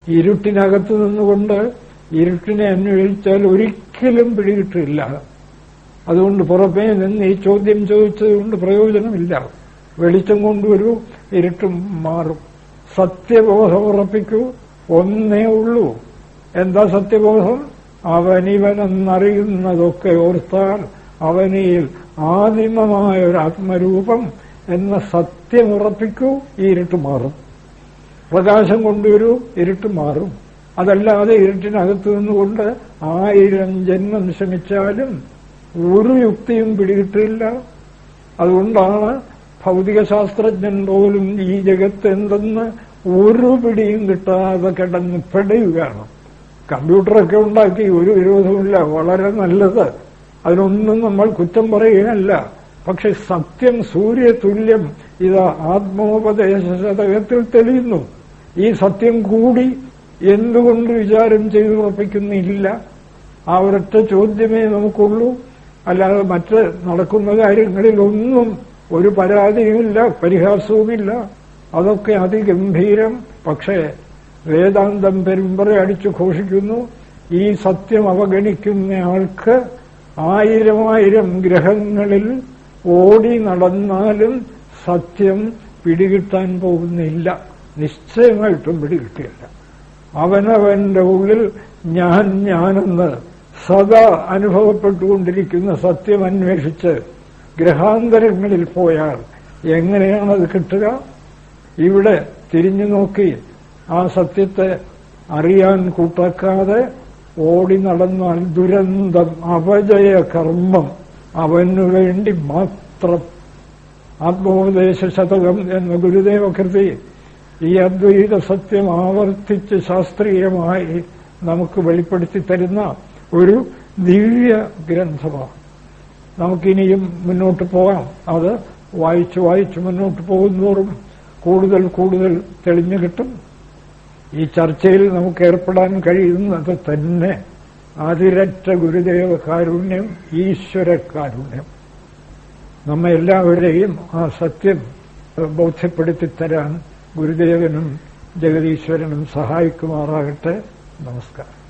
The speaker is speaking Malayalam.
ഇരുട്ടിനകത്ത് നിന്നുകൊണ്ട് ഇരുട്ടിനെ അന്വേഷിച്ചാൽ ഒരിക്കലും പിടികിട്ടില്ല. അതുകൊണ്ട് പുറമേ നിന്ന് ഈ ചോദ്യം ചോദിച്ചതുകൊണ്ട് പ്രയോജനമില്ല. വെളിച്ചം കൊണ്ടുവരൂ, ഇരുട്ടും മാറും. സത്യബോധം ഉറപ്പിക്കൂ, ഒന്നേ ഉള്ളൂ. എന്താ സത്യബോധം? അവനിവനെന്നറിയുന്നതൊക്കെ ഓർത്താൽ അവനിൽ ആദിമമായ ഒരു ആത്മരൂപം എന്ന സത്യം ഉറപ്പിക്കൂ, ഈ ഇരുട്ട് മാറും. പ്രകാശം കൊണ്ടുവരൂ, ഇരുട്ട് മാറും. അതല്ലാതെ ഇരുട്ടിനകത്ത് നിന്നുകൊണ്ട് 1000 ജന്മം ശ്രമിച്ചാലും ഒരു യുക്തിയും പിടികിട്ടില്ല. അതുകൊണ്ടാണ് ഭൗതിക ശാസ്ത്രജ്ഞൻ പോലും ഈ ജഗത്ത് എന്തെന്ന് ഒരു പിടിയും കിട്ടാതെ കിടന്ന് പെടയുകയാണ്. കമ്പ്യൂട്ടറൊക്കെ ഉണ്ടാക്കി, ഒരു വിരോധമില്ല, വളരെ നല്ലത്, അതിനൊന്നും നമ്മൾ കുറ്റം പറയുകയല്ല. പക്ഷെ സത്യം സൂര്യതുല്യം ഇത് ആത്മോപദേശ ശതകത്തിൽ തെളിയുന്നു. ഈ സത്യം കൂടി എന്തുകൊണ്ട് വിചാരം ചെയ്ത് ഉറപ്പിക്കുന്നില്ല? ആ ഒരൊറ്റ ചോദ്യമേ നമുക്കുള്ളൂ. അല്ലാതെ മറ്റ് നടക്കുന്ന കാര്യങ്ങളിലൊന്നും ഒരു പരാതിയുമില്ല, പരിഹാസവുമില്ല. അതൊക്കെ അതിഗംഭീരം. പക്ഷേ വേദാന്തം പെരുമ്പറ അടിച്ചു ഘോഷിക്കുന്നു, ഈ സത്യം അവഗണിക്കുന്ന ആൾക്ക് 1000 ഗ്രഹങ്ങളിൽ ഓടി നടന്നാലും സത്യം പിടികിട്ടാൻ പോകുന്നില്ല. നിശ്ചയമായിട്ടും പിടികിട്ടില്ല. അവനവന്റെ ഉള്ളിൽ ഞാനെന്ന് സദാ അനുഭവപ്പെട്ടുകൊണ്ടിരിക്കുന്ന സത്യം അന്വേഷിച്ച് ഗ്രഹാന്തരങ്ങളിൽ പോയാൽ എങ്ങനെയാണത് കിട്ടുക? ഇവിടെ തിരിഞ്ഞു നോക്കി ആ സത്യത്തെ അറിയാൻ കൂട്ടാക്കാതെ ഓടി നടന്നാൽ ദുരന്തം, അപജയ കർമ്മം അവനു വേണ്ടി മാത്രം. ആത്മോപദേശ ശതകം എന്ന ഗുരുദേവ കൃതി ഈ അദ്വൈത സത്യം ആവർത്തിച്ച് ശാസ്ത്രീയമായി നമുക്ക് വെളിപ്പെടുത്തി തരുന്ന ഒരു ദിവ്യ ഗ്രന്ഥമാണ്. നമുക്കിനിയും മുന്നോട്ട് പോകാം. അത് വായിച്ചു മുന്നോട്ട് പോകുന്നതോറും കൂടുതൽ കൂടുതൽ തെളിഞ്ഞു കിട്ടും. ഈ ചർച്ചയിൽ നമുക്ക് ഏർപ്പെടാൻ കഴിയുന്നത് തന്നെ അതിരറ്റ ഗുരുദേവ കാരുണ്യം, ഈശ്വര കാരുണ്യം. നമ്മെ എല്ലാവരെയും ആ സത്യം ബോധ്യപ്പെടുത്തി തരാൻ ഗുരുദേവനും ജഗതീശ്വരനും സഹായിക്കുമാറാകട്ടെ. നമസ്കാരം.